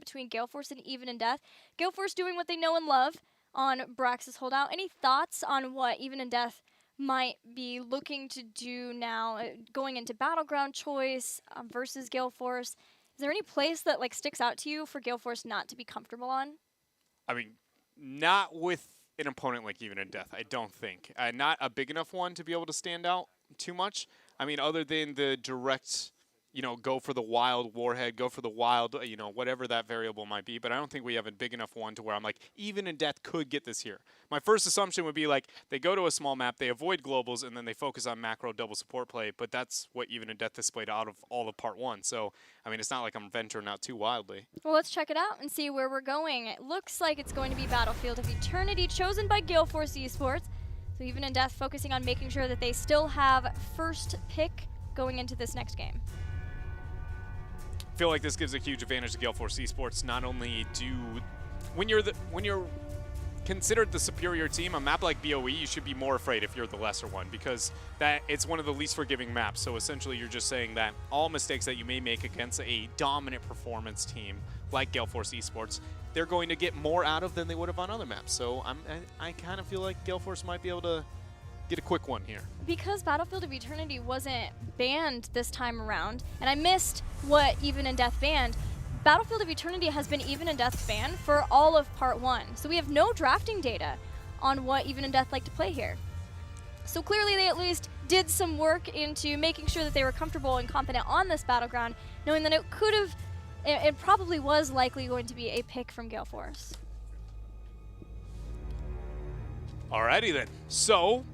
between Gale Force and Even in Death. Gale Force doing what they know and love on Brax's holdout. Any thoughts on what Even in Death might be looking to do now, going into Battleground choice versus Gale Force? Is there any place that like sticks out to you for Gale Force not to be comfortable on? I mean, not with an opponent like Even in Death, I don't think. Not a big enough one to be able to stand out too much. I mean, other than the direct, go for the wild warhead, go for the wild, whatever that variable might be. But I don't think we have a big enough one to where I'm like, Even in Death could get this here. My first assumption would be like, they go to a small map, they avoid globals, and then they focus on macro double support play. But that's what Even in Death displayed out of all of part 1. So, I mean, it's not like I'm venturing out too wildly. Well, let's check it out and see where we're going. It looks like it's going to be Battlefield of Eternity, chosen by Gale Force Esports. So Even in Death focusing on making sure that they still have first pick going into this next game. I feel like this gives a huge advantage to Gale Force Esports. Not only when you're considered the superior team, a map like BOE, you should be more afraid if you're the lesser one, because it's one of the least forgiving maps. So essentially you're just saying that all mistakes that you may make against a dominant performance team like Gale Force Esports, they're going to get more out of than they would have on other maps. So I kind of feel like Gale Force might be able to get a quick one here. Because Battlefield of Eternity wasn't banned this time around, and I missed what Even in Death banned, Battlefield of Eternity has been Even in Death banned for all of Part 1. So we have no drafting data on what Even in Death like to play here. So clearly they at least did some work into making sure that they were comfortable and confident on this battleground, knowing that it probably was likely going to be a pick from Gale Force. Alrighty then. So,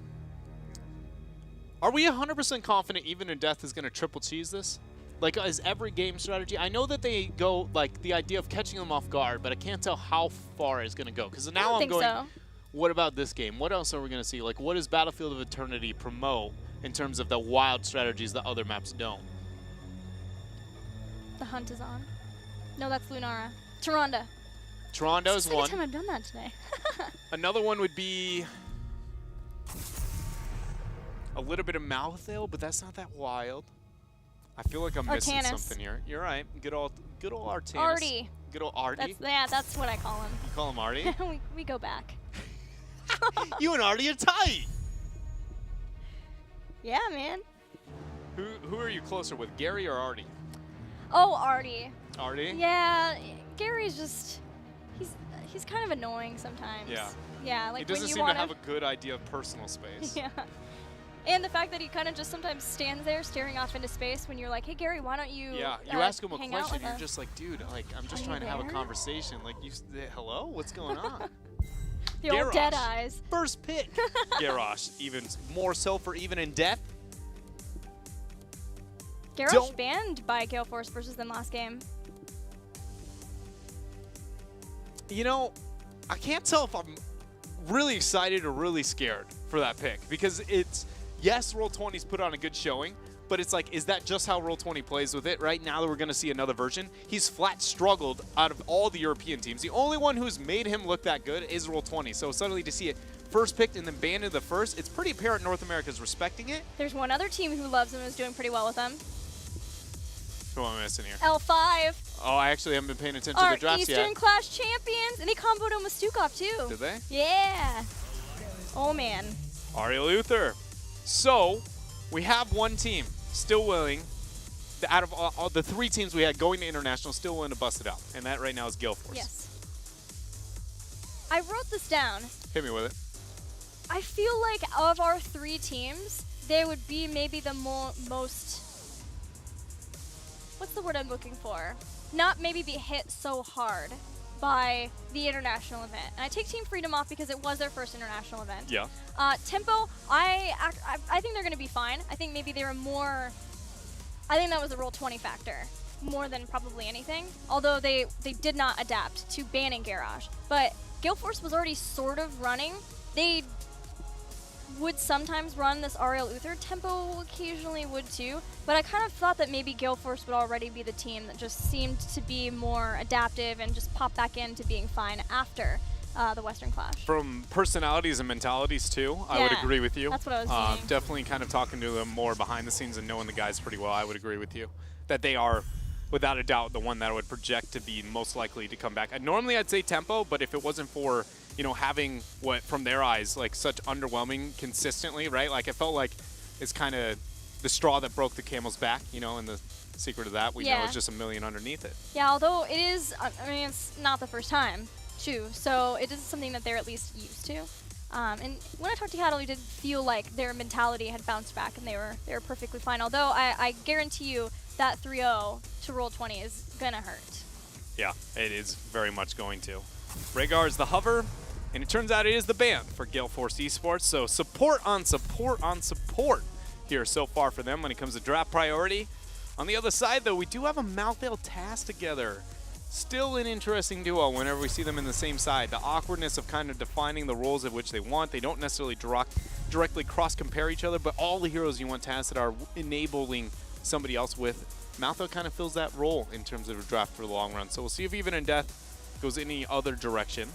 are we 100% confident Even in Death is going to triple cheese this? Like, is every game strategy? I know that they go, like, the idea of catching them off guard, but I can't tell how far it's going to go. Because now I'm going, so. What about this game? What else are we going to see? Like, what does Battlefield of Eternity promote in terms of the wild strategies that other maps don't? The hunt is on. No, that's Lunara. Taronda. Taronda is one. That's the second time I've done that today. Another one would be a little bit of Malthael, but that's not that wild. I feel like I'm missing something here. You're right. Good old Artanis. Artie. Good old Artie. That's what I call him. You call him Artie? we go back. You and Artie are tight. Yeah, man. Who are you closer with, Gary or Artie? Oh, Artie. Artie? Yeah, Gary's just he's kind of annoying sometimes. Yeah. Yeah, like he doesn't when you seem to have a good idea of personal space. Yeah. And the fact that he kind of just sometimes stands there staring off into space when you're like, hey, Gary, why don't you Yeah, you ask him a hang out question, with you're us? just like, dude, like, I'm just trying to have a conversation. Like, hello? What's going on? The old dead eyes. First pick. Garrosh, even more so for Even in Death. Garrosh banned by Gale Force versus them last game. You know, I can't tell if I'm really excited or really scared for that pick, because it's, yes, Roll20's put on a good showing, but it's like, is that just how Roll20 plays with it? Right now that we're going to see another version, he's flat struggled out of all the European teams. The only one who's made him look that good is Roll20. So suddenly to see it first picked and then banned in the first, it's pretty apparent North America's respecting it. There's one other team who loves him and is doing pretty well with him. Who am I missing here? L5. Oh, I actually haven't been paying attention to the drafts yet. Eastern Clash champions, and they comboed him with Stukov too. Did they? Yeah. Oh man. Ariel Uther. So, we have one team still willing, out of all the 3 teams we had going to international, still willing to bust it out. And that right now is Gale Force. Yes. I wrote this down. Hit me with it. I feel like of our 3 teams, they would be maybe the most, what's the word I'm looking for? Not maybe be hit so hard by the international event. And I take Team Freedom off because it was their first international event. Yeah. Tempo, I think they're going to be fine. I think maybe they were more, I think that was a Roll20 factor more than probably anything. Although they did not adapt to banning Garage. But Gale Force was already sort of running. They would sometimes run this Ariel Uther. Tempo occasionally would too. But I kind of thought that maybe Gale Force would already be the team that just seemed to be more adaptive and just pop back into being fine after the Western Clash. From personalities and mentalities too, I would agree with you. That's what I was saying. Definitely kind of talking to them more behind the scenes and knowing the guys pretty well, I would agree with you. That they are without a doubt, the one that I would project to be most likely to come back. Normally, I'd say Tempo, but if it wasn't for, you know, having what, from their eyes, like such underwhelming consistently, right? Like, it felt like it's kind of the straw that broke the camel's back, you know, and the secret of that, we know, is just a million underneath it. Yeah, although it is, I mean, it's not the first time, too, so it is something that they're at least used to. And when I talked to Cattle, it did feel like their mentality had bounced back and they were perfectly fine. Although I guarantee you that 3-0 to roll 20 is going to hurt. Yeah, it is very much going to. Rhaegar is the hover, and it turns out it is the ban for Gale Force Esports. So support on support on support here so far for them when it comes to draft priority. On the other side, though, we do have a Malthael TAS together. Still an interesting duo whenever we see them in the same side. The awkwardness of kind of defining the roles of which they want. They don't necessarily directly cross-compare each other, but all the heroes you want TAS that are enabling somebody else with. Malthael kind of fills that role in terms of a draft for the long run. So we'll see if Even in Death goes any other direction.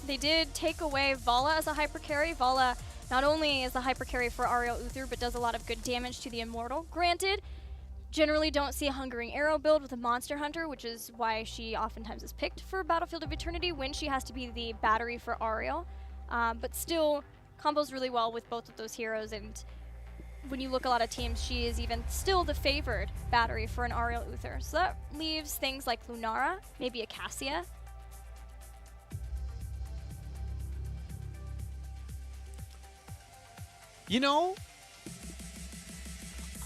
They did take away Vala as a hyper carry. Vala not only is the hyper carry for Ariel Uther, but does a lot of good damage to the Immortal. Granted, generally don't see a Hungering Arrow build with a Monster Hunter, which is why she oftentimes is picked for Battlefield of Eternity when she has to be the battery for Ariel. But still combos really well with both of those heroes, and when you look at a lot of teams, she is even still the favored battery for an Ariel Uther. So that leaves things like Lunara, maybe a Cassia. You know,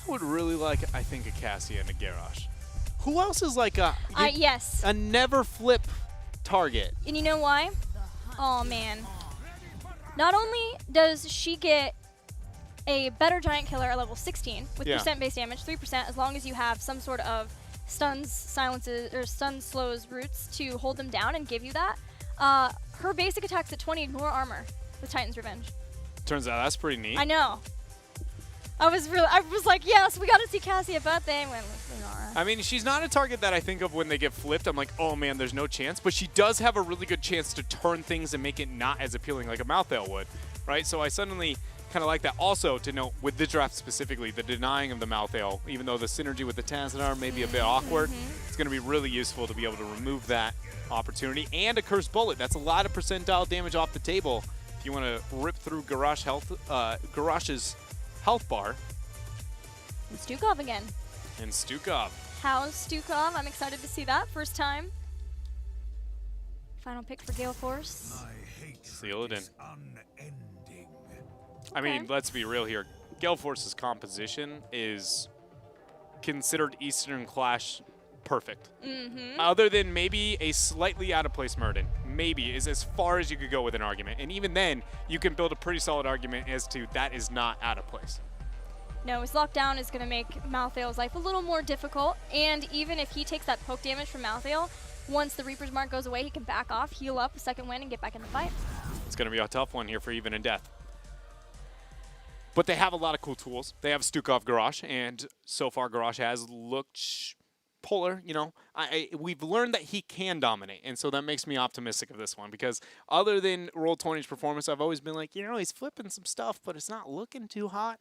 I would really like, I think, a Cassia and a Garrosh. Who else is like a yes, a never flip target? And you know why? Oh man. Not only does she get a better giant killer at level 16 with percent base damage, 3%, as long as you have some sort of stuns, silences, or stun slows roots to hold them down and give you that. Her basic attack's at 20, ignore armor with Titan's Revenge. Turns out that's pretty neat. I know. I was like, yes, we got to see Cassia, but they went with Lunara. I mean, she's not a target that I think of when they get flipped. I'm like, oh man, there's no chance. But she does have a really good chance to turn things and make it not as appealing like a Malthael would, right? So I suddenly kind of like that. Also, to note, with this draft specifically, the denying of the Malthael, even though the synergy with the Tanzanite may be a bit awkward, it's going to be really useful to be able to remove that opportunity. And a Cursed Bullet. That's a lot of percentile damage off the table. If you want to rip through Garrosh's health bar. And Stukov again. And Stukov. How's Stukov? I'm excited to see that. First time. Final pick for Gale Force. Seal it in. I mean, let's be real here. Gale Force's composition is considered Eastern Clash perfect. Other than maybe a slightly out of place Murden. Maybe is as far as you could go with an argument. And even then, you can build a pretty solid argument as to that is not out of place. No, his lockdown is going to make Malthael's life a little more difficult. And even if he takes that poke damage from Malthael, once the Reaper's Mark goes away, he can back off, heal up a second win, and get back in the fight. It's going to be a tough one here for Even in Death. But they have a lot of cool tools. They have Stukov Garrosh, and so far Garrosh has looked polar, you know. We've learned that he can dominate, and so that makes me optimistic of this one, because other than Roll20's performance, I've always been like, you know, he's flipping some stuff, but it's not looking too hot.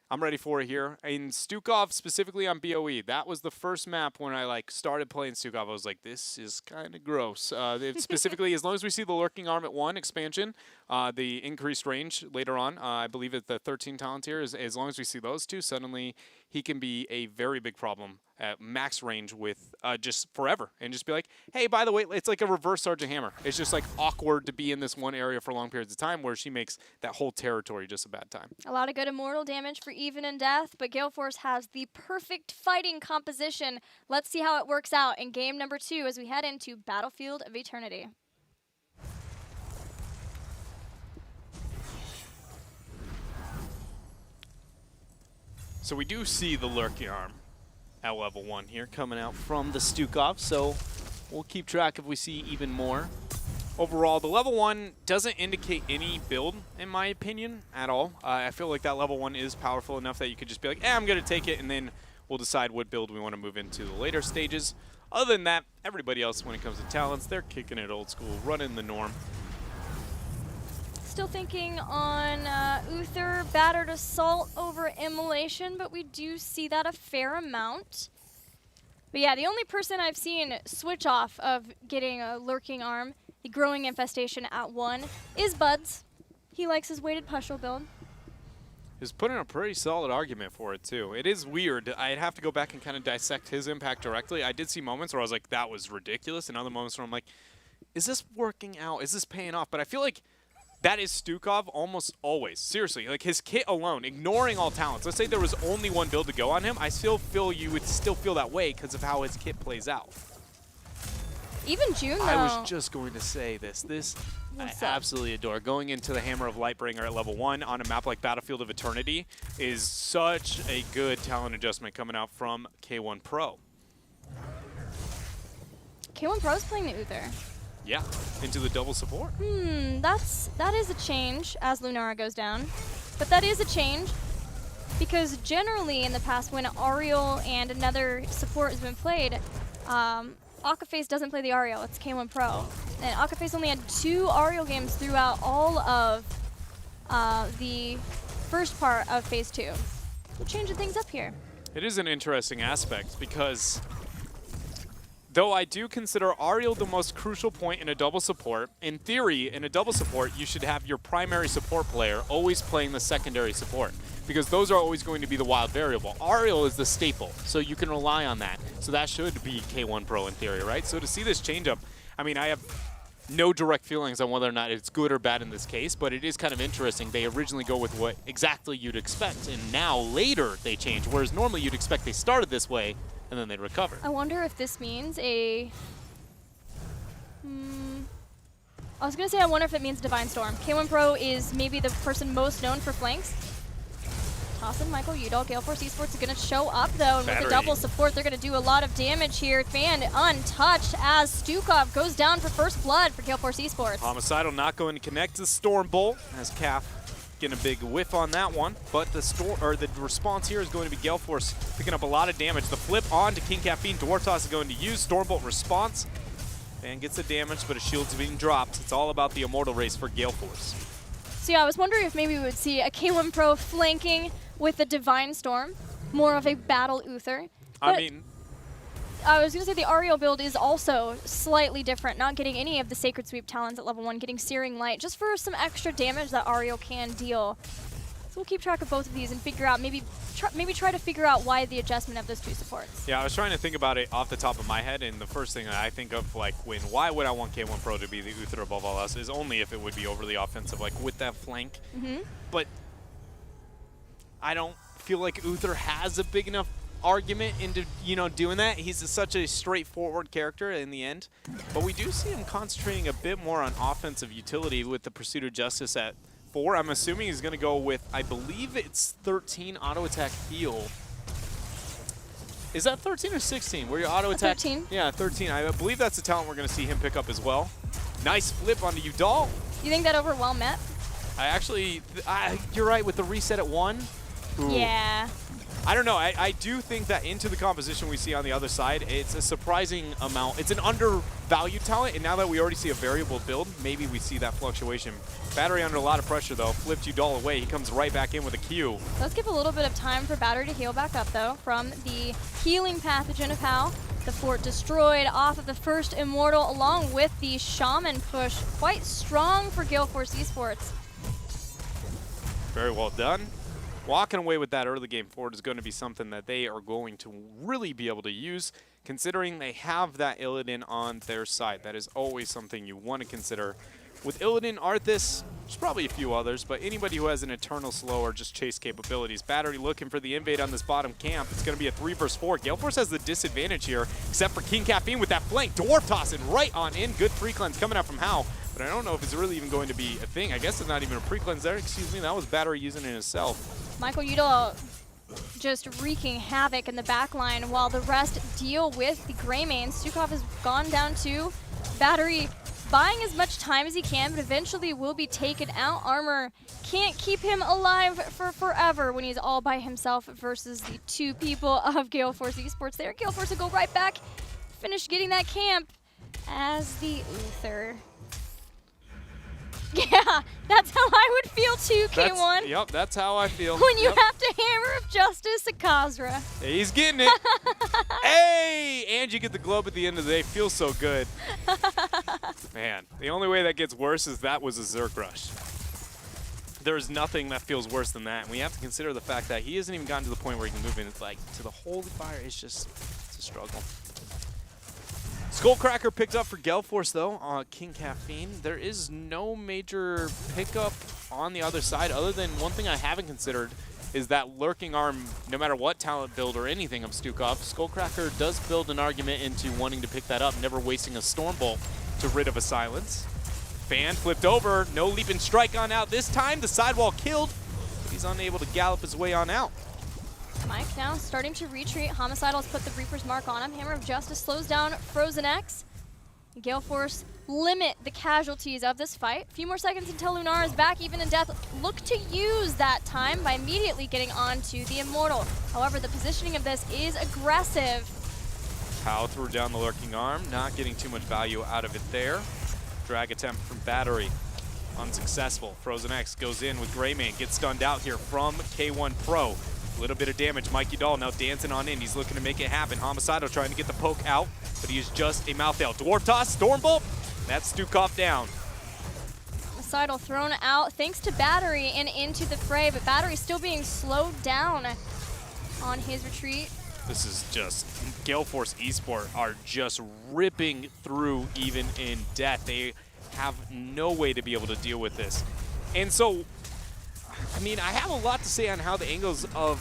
I'm ready for it here. And Stukov specifically on BOE, that was the first map when I started playing Stukov. I was like, this is kind of gross. Specifically, as long as we see the Lurking Arm at 1 expansion, the increased range later on, I believe at the 13 talent tier, as long as we see those two, suddenly he can be a very big problem at max range with just forever. And just be like, hey, by the way, it's like a reverse Sergeant Hammer. It's just like awkward to be in this one area for long periods of time where she makes that whole territory just a bad time. A lot of good Immortal damage for Even in Death, but Gale Force has the perfect fighting composition. Let's see how it works out in game number 2 as we head into Battlefield of Eternity. So we do see the Lurking Arm at level 1 here coming out from the Stukov, so we'll keep track if we see even more. Overall, the level 1 doesn't indicate any build, in my opinion, at all. I feel like that level 1 is powerful enough that you could just be like, I'm going to take it, and then we'll decide what build we want to move into the later stages. Other than that, everybody else, when it comes to talents, they're kicking it old school, running the norm. Still thinking on Uther, Battered Assault over Immolation, but we do see that a fair amount. But yeah, the only person I've seen switch off of getting a lurking arm, the growing infestation at 1, is Buds. He likes his weighted pushel build. He's putting a pretty solid argument for it, too. It is weird. I'd have to go back and kind of dissect his impact directly. I did see moments where I was like, that was ridiculous, and other moments where I'm like, is this working out? Is this paying off? But I feel like that is Stukov almost always. Seriously, like his kit alone, ignoring all talents. Let's say there was only one build to go on him. I still feel you would still feel that way because of how his kit plays out. Even June, though. I was just going to say this. I absolutely adore. Going into the Hammer of Lightbringer at level 1 on a map like Battlefield of Eternity is such a good talent adjustment coming out from K1 Pro. K1 Pro's playing the Uther. Yeah, into the double support. That is a change as Lunara goes down. But that is a change because generally in the past when Ariel and another support has been played, Akaface doesn't play the Ariel, it's K1 Pro. And Akaface only had 2 Ariel games throughout all of the first part of Phase 2. We're changing things up here. It is an interesting aspect because though I do consider Ariel the most crucial point in a double support, in theory, in a double support, you should have your primary support player always playing the secondary support because those are always going to be the wild variable. Ariel is the staple, so you can rely on that. So that should be K1 Pro in theory, right? So to see this change up, I mean, I have no direct feelings on whether or not it's good or bad in this case, but it is kind of interesting. They originally go with what exactly you'd expect, and now later they change, whereas normally you'd expect they started this way and then they'd recover. I wonder if this means a... I was going to say I wonder if it means Divine Storm. K1 Pro is maybe the person most known for flanks. Tossin, Michael Udall, Gale Force Esports is going to show up, though, and with the double support, they're going to do a lot of damage here. Fan untouched as Stukov goes down for first blood for Gale Force Esports. Homicidal not going to connect to Storm Bolt as Calf getting a big whiff on that one, but the response here is going to be Gale Force picking up a lot of damage. The flip on to King Caffeine, Dwartos is going to use Storm Bolt response. Fan gets the damage, but his shield's being dropped. It's all about the Immortal race for Gale Force. So yeah, I was wondering if maybe we would see a K1 Pro flanking with the Divine Storm, more of a battle Uther. I mean, I was going to say the Ariel build is also slightly different, not getting any of the Sacred Sweep talents at level 1, getting Searing Light, just for some extra damage that Ariel can deal. So we'll keep track of both of these and figure out, maybe try to figure out why the adjustment of those 2 supports. Yeah, I was trying to think about it off the top of my head, and the first thing that I think of, like, why would I want K1 Pro to be the Uther above all else is only if it would be overly offensive, like with that flank. But I don't feel like Uther has a big enough argument into, doing that. He's such a straightforward character in the end. But we do see him concentrating a bit more on offensive utility with the Pursuit of Justice at 4. I'm assuming he's going to go with, I believe it's 13 auto attack heal. Is that 13 or 16? Where your auto attack? 13. Yeah, 13. I believe that's the talent we're going to see him pick up as well. Nice flip onto Udall. You think that over well met? I actually, you're right with the reset at 1. Ooh. Yeah. I don't know. I do think that into the composition we see on the other side, it's a surprising amount. It's an undervalued talent, and now that we already see a variable build, maybe we see that fluctuation. Battery under a lot of pressure, though. Flipped Udall away. He comes right back in with a Q. Let's give a little bit of time for Battery to heal back up, though, from the healing pathogen of Hal. The fort destroyed off of the first Immortal, along with the Shaman push. Quite strong for Gale Force Esports. Very well done. Walking away with that early game forward is going to be something that they are going to really be able to use, considering they have that Illidan on their side. That is always something you want to consider. With Illidan, Arthas, there's probably a few others, but anybody who has an Eternal Slow or just chase capabilities. Battery looking for the invade on this bottom camp. It's going to be a 3 versus 4. Gale Force has the disadvantage here, except for King Caffeine with that flank. Dwarf tossing right on in. Good free cleanse coming out from Hal. But I don't know if it's really even going to be a thing. I guess it's not even a pre-cleanse there. Excuse me, that was Battery using it himself. Michael Udall just wreaking havoc in the back line while the rest deal with the Grey Mains. Stukov has gone down to Battery, buying as much time as he can, but eventually will be taken out. Armor can't keep him alive for forever when he's all by himself versus the 2 people of Gale Force Esports there. Gale Force will go right back, finish getting that camp as the Uther. Yeah, that's how I would feel too, K1. Yep, that's how I feel. When you have to Hammer of Justice a Khazra. He's getting it. Hey! And you get the globe at the end of the day. Feels so good. Man, the only way that gets worse is that was a Zerg Rush. There's nothing that feels worse than that. And we have to consider the fact that he hasn't even gotten to the point where he can move in. It's like, to the Holy Fire, it's a struggle. Skullcracker picked up for Gale Force, though, on King Caffeine. There is no major pickup on the other side, other than one thing I haven't considered is that lurking arm, no matter what talent build or anything of Stukov, Skullcracker does build an argument into wanting to pick that up, never wasting a Stormbolt to rid of a silence. Fan flipped over, no leap and strike on out this time. The sidewall killed, but he's unable to gallop his way on out. Mike now starting to retreat. Homicidal's put the Reaper's mark on him. Hammer of Justice slows down Frozen X. Gale Force limit the casualties of this fight. A few more seconds until Lunar is back, even in death. Look to use that time by immediately getting onto the Immortal. However, the positioning of this is aggressive. Pow threw down the lurking arm, not getting too much value out of it there. Drag attempt from Battery, unsuccessful. Frozen X goes in with Greymane, gets stunned out here from K1 Pro. A little bit of damage. Mikey Dahl now dancing on in. He's looking to make it happen. Homicidal trying to get the poke out, but he is just a mouth out. Dwarf Toss, Stormbolt. That's Stukov down. Homicidal thrown out thanks to Battery and into the fray, but Battery still being slowed down on his retreat. This is just, Gale Force Esports are just ripping through even in death. They have no way to be able to deal with this. And so, I mean, I have a lot to say on how the angles of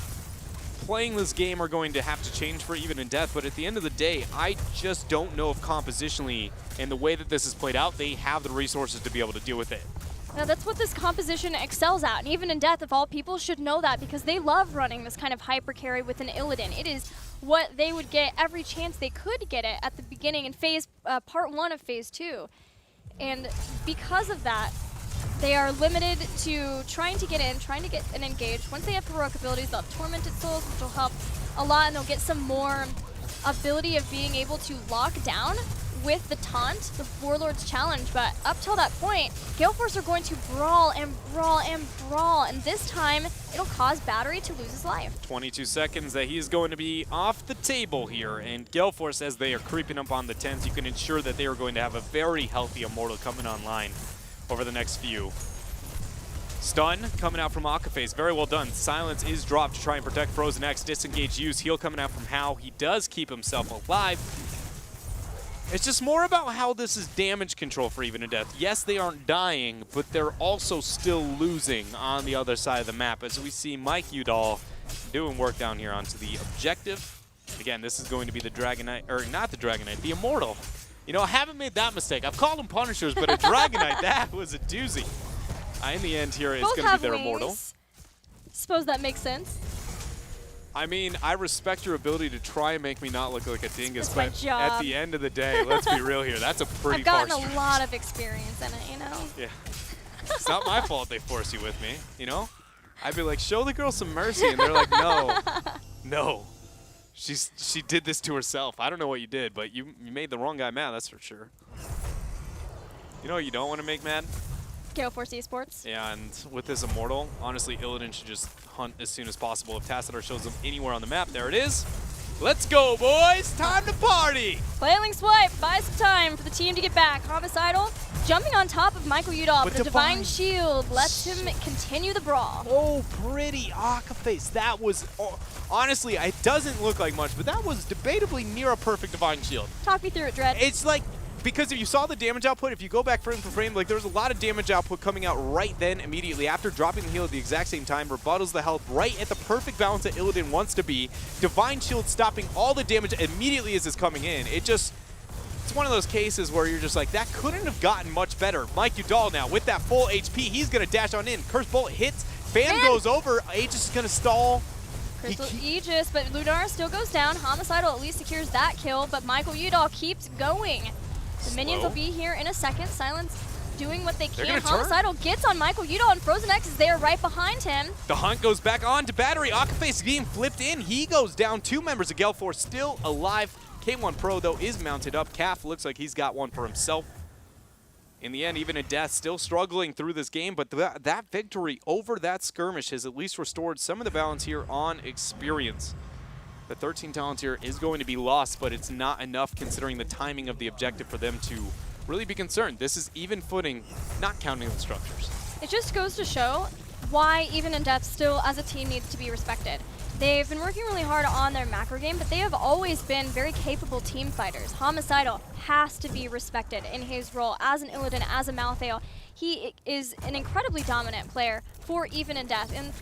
playing this game are going to have to change for even in death, but at the end of the day, I just don't know if compositionally and the way that this is played out, they have the resources to be able to deal with it. Now that's what this composition excels at, and even in death, of all people, should know that because they love running this kind of hyper carry with an Illidan. It is what they would get every chance they could get it at the beginning in part 1 of phase 2. And because of that, they are limited to trying to get in, trying to get an engage. Once they have heroic abilities, they'll have Tormented Souls, which will help a lot, and they'll get some more ability of being able to lock down with the taunt, the Warlord's Challenge. But up till that point, Gale Force are going to brawl and brawl and brawl, and this time it'll cause Battery to lose his life. 22 seconds that he's going to be off the table here, and Gale Force, as they are creeping up on the 10s, you can ensure that they are going to have a very healthy Immortal coming online over the next few. Stun coming out from Akaface, very well done. Silence is dropped to try and protect Frozen X. Disengage use, heal coming out from How. He does keep himself alive. It's just more about how this is damage control for even in death. Yes, they aren't dying, but they're also still losing on the other side of the map as we see Mike Udall doing work down here onto the objective. Again, this is going to be the Dragonite, or not the Dragonite, the Immortal. You know, I haven't made that mistake. I've called them Punishers, but a Dragonite, that was a doozy. In the end here, it's going to be their Immortal. Suppose that makes sense. I mean, I respect your ability to try and make me not look like a dingus, That's but my job. at the end of the day, let's be real here. That's a pretty I've gotten far a lot of experience in it, you know? Yeah. It's not my fault they force you with me, you know? I'd be like, show the girl some mercy, and they're like, no, no. She did this to herself. I don't know what you did, but you made the wrong guy mad, that's for sure. You know what you don't want to make mad? Gale Force Esports. Yeah, and with this Immortal, honestly, Illidan should just hunt as soon as possible. If Tassadar shows them anywhere on the map, there it is. Let's go, boys! Time to party! Flailing Swipe buys some time for the team to get back. Homicidal jumping on top of Michael Udall, but the Divine Shield lets him continue the brawl. Oh, pretty Akaface. That was, honestly, it doesn't look like much, but that was debatably near a perfect Divine Shield. Talk me through it, Dread. It's like, because if you saw the damage output, if you go back frame for frame, like there was a lot of damage output coming out right then immediately after dropping the heal at the exact same time, rebuttals the health right at the perfect balance that Illidan wants to be. Divine Shield stopping all the damage immediately as it's coming in. It's one of those cases where you're just like, that couldn't have gotten much better. Mike Udall now with that full HP, he's going to dash on in. Curse Bolt hits, Fan goes over, Aegis is going to stall. Crystal Aegis, but Lunar still goes down. Homicidal at least secures that kill, but Michael Udall keeps going. The minions will be here in a second. Silence doing what they can. Homicidal gets on Michael Udall, and Frozen X is there right behind him. The hunt goes back on to Battery. Akaface being flipped in. He goes down. 2 members of Gale Force still alive. K1 Pro, though, is mounted up. Calf looks like he's got one for himself. in the end, even in death, still struggling through this game, but that victory over that skirmish has at least restored some of the balance here on experience. The 13 talent here is going to be lost, but it's not enough considering the timing of the objective for them to really be concerned. This is even footing, not counting the structures. It just goes to show why Even in Death still, as a team, needs to be respected. They've been working really hard on their macro game, but they have always been very capable team fighters. Homicidal has to be respected in his role as an Illidan, as a Malthael. He is an incredibly dominant player for Even in Death, and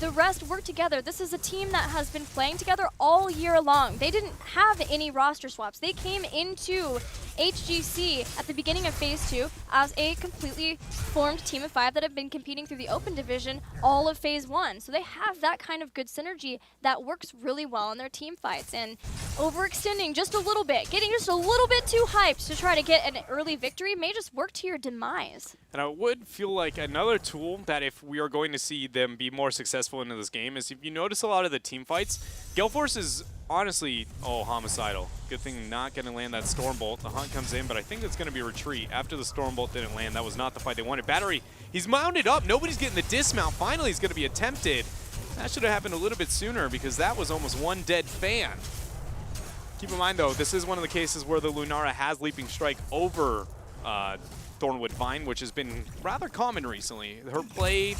the rest work together. This is a team that has been playing together all year long. They didn't have any roster swaps. They came into HGC at the beginning of Phase 2 as a completely formed team of 5 that have been competing through the Open Division all of Phase 1. So they have that kind of good synergy that works really well in their team fights. And overextending just a little bit, getting just a little bit too hyped to try to get an early victory may just work to your demise. And I would feel like another tool that if we are going to see them be more successful into this game is if you notice a lot of the team fights, Gale Force is honestly, homicidal. Good thing not going to land that Stormbolt. The hunt comes in, but I think it's going to be a retreat. After the Stormbolt didn't land, that was not the fight they wanted. Battery, he's mounted up. Nobody's getting the dismount. Finally, he's going to be attempted. That should have happened a little bit sooner because that was almost one dead fan. Keep in mind, though, this is one of the cases where the Lunara has Leaping Strike over Thornwood Vine, which has been rather common recently. Her play,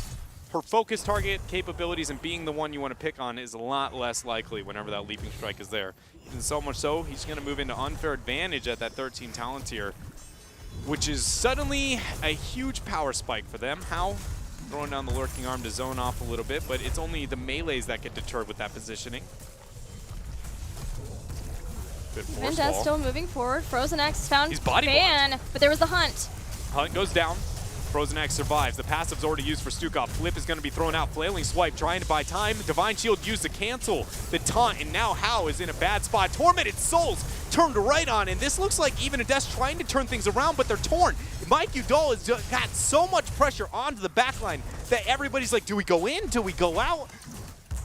her focus target capabilities, and being the one you want to pick on is a lot less likely whenever that Leaping Strike is there. And so much so, he's going to move into unfair advantage at that 13 talent tier, which is suddenly a huge power spike for them. How? Throwing down the Lurking Arm to zone off a little bit, but it's only the melees that get deterred with that positioning. Good force Vendetta wall. still moving forward. Frozen X found He's body Van, but there was the hunt. Hunt goes down. Frozen X survives. The passive's already used for Stukov. Flip is going to be thrown out. Flailing Swipe trying to buy time. Divine Shield used to cancel the taunt, and now Hao is in a bad spot. Tormented Souls turned right on, and this looks like Even in Death trying to turn things around, but they're torn. Mike Udall has got so much pressure onto the backline that everybody's like, do we go in? Do we go out?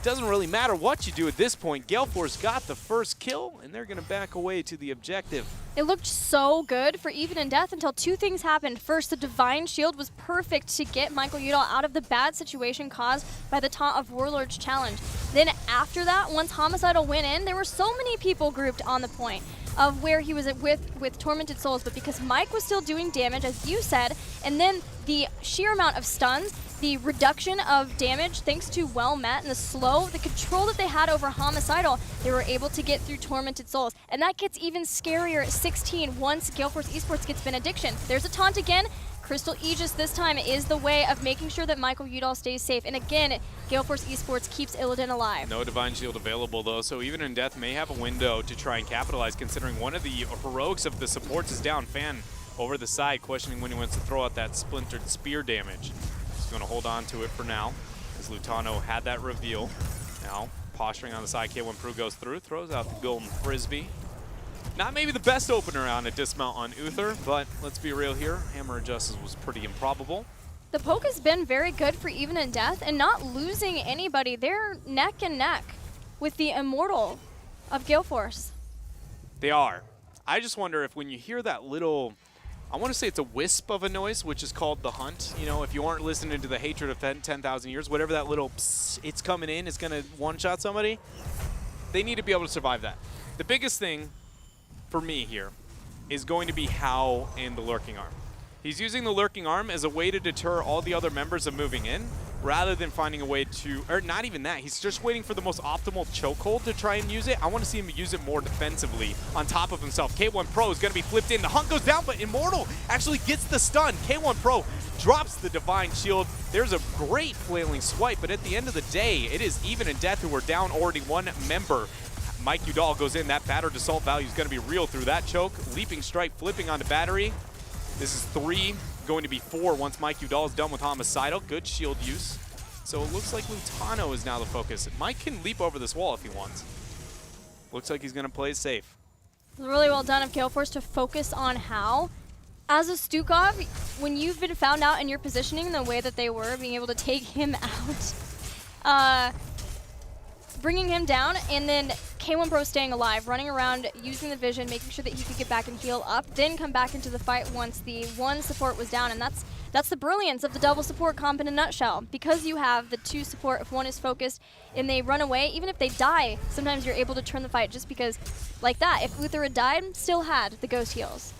Doesn't really matter what you do at this point. Gale Force got the first kill, and they're going to back away to the objective. It looked so good for Even in Death until two things happened. First, the Divine Shield was perfect to get Michael Udall out of the bad situation caused by the taunt of Warlord's challenge. Then after that, once Homicidal went in, there were so many people grouped on the point of where he was with Tormented Souls, but because Mike was still doing damage, as you said, and then the sheer amount of stuns, the reduction of damage thanks to Well Met and the control that they had over Homicidal, they were able to get through Tormented Souls. And that gets even scarier at 16 once Gale Force Esports gets Benediction. There's a taunt again. Crystal Aegis this time is the way of making sure that Michael Udall stays safe. And again, Gale Force Esports keeps Illidan alive. No Divine Shield available, though, so Even in Death may have a window to try and capitalize, considering one of the heroics of the supports is down. Fan over the side, questioning when he wants to throw out that splintered spear damage. He's going to hold on to it for now, as Lutano had that reveal. Now, posturing on the side, K1 Pru goes through, throws out the Golden Frisbee. Not maybe the best opener on a dismount on Uther, but let's be real here. Hammer Justice was pretty improbable. The poke has been very good for Even in Death and not losing anybody. They're neck and neck with the Immortal of Gale Force. They are. I just wonder if when you hear that little, I want to say it's a wisp of a noise, which is called the hunt. You know, if you aren't listening to the Hatred of 10,000 Years, whatever that little psst, it's coming in, it's going to one-shot somebody, they need to be able to survive that. The biggest thing for me here is going to be Hao and the Lurking Arm. He's using the Lurking Arm as a way to deter all the other members of moving in, rather than finding a way to, or not even that, he's just waiting for the most optimal chokehold to try and use it. I want to see him use it more defensively on top of himself. K1 Pro is going to be flipped in. The hunt goes down, but Immortal actually gets the stun. K1 Pro drops the Divine Shield. There's a great flailing swipe, but at the end of the day, it is Even in Death who are down already one member. Mike Udall goes in. That battered assault value is going to be real through that choke. Leaping Strike flipping onto Battery. This is 3, going to be 4 once Mike Udall is done with Homicidal. Good shield use. So it looks like Lutano is now the focus. Mike can leap over this wall if he wants. Looks like he's going to play it safe. Really well done of Gale Force to focus on Hao. As a Stukov, when you've been found out in your positioning the way that they were, being able to take him out, bringing him down, and then K1 Pro staying alive, running around, using the vision, making sure that he could get back and heal up, then come back into the fight once the one support was down. And that's the brilliance of the double support comp in a nutshell. Because you have the two support, if one is focused and they run away, even if they die, sometimes you're able to turn the fight just because, like that, if Uther had died, still had the ghost heals.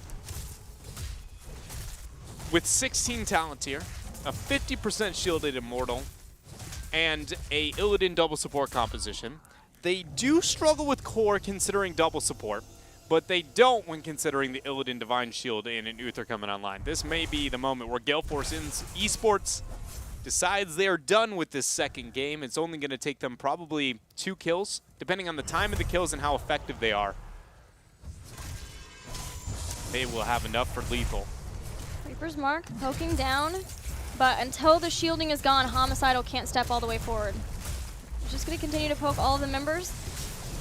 With 16 talent tier, a 50% shielded immortal, and a Illidan double support composition, they do struggle with core considering double support, but they don't when considering the Illidan Divine Shield and an Uther coming online. This may be the moment where Gale Force Esports decides they are done with this second game. It's only going to take them probably 2 kills, depending on the time of the kills and how effective they are. They will have enough for lethal. Reaper's Mark poking down, but until the shielding is gone, Homicidal can't step all the way forward. Just going to continue to poke all of the members.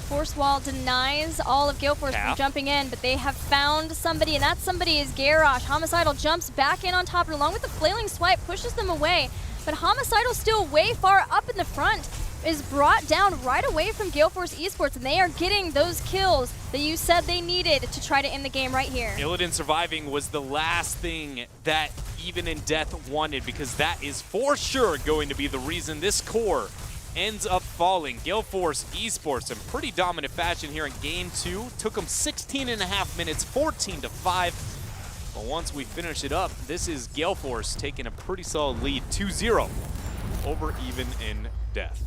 Force Wall denies all of Gale Force from jumping in, but they have found somebody, and that somebody is Garrosh. Homicidal jumps back in on top, and along with the flailing swipe, pushes them away. But Homicidal still way far up in the front, is brought down right away from Gale Force Esports, and they are getting those kills that you said they needed to try to end the game right here. Illidan surviving was the last thing that Even in Death wanted, because that is for sure going to be the reason this core ends up falling. Gale Force Esports in pretty dominant fashion here in game 2. Took them 16.5 minutes, 14-5. But once we finish it up, this is Gale Force taking a pretty solid lead, 2-0 over Even in Death.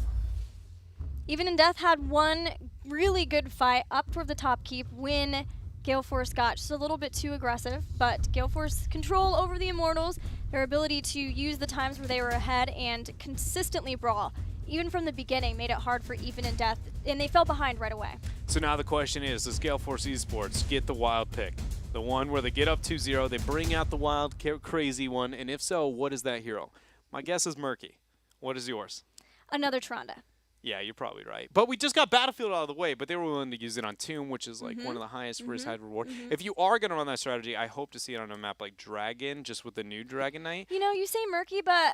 Even in Death had one really good fight up for the top keep when Gale Force got just a little bit too aggressive, but Gale Force control over the Immortals, their ability to use the times where they were ahead and consistently brawl, even from the beginning, made it hard for Even in Death, and they fell behind right away. So now the question is, does Gale Force Esports get the wild pick? The one where they get up 2-0, they bring out the wild, crazy one, and if so, what is that hero? My guess is Murky. What is yours? Another Tronda. Yeah, you're probably right. But we just got Battlefield out of the way, but they were willing to use it on Tomb, which is like one of the highest risk high reward. If you are going to run that strategy, I hope to see it on a map like Dragon, just with the new Dragon Knight. You know, you say Murky, but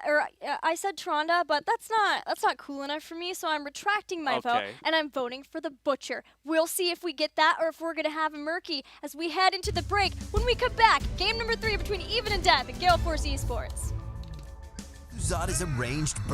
I said Tronda, but that's not cool enough for me, so I'm retracting my vote, and I'm voting for the Butcher. We'll see if we get that or if we're going to have a Murky as we head into the break. When we come back, game number 3 between Even in Death and Gale Force Esports. Zod is a ranged bird.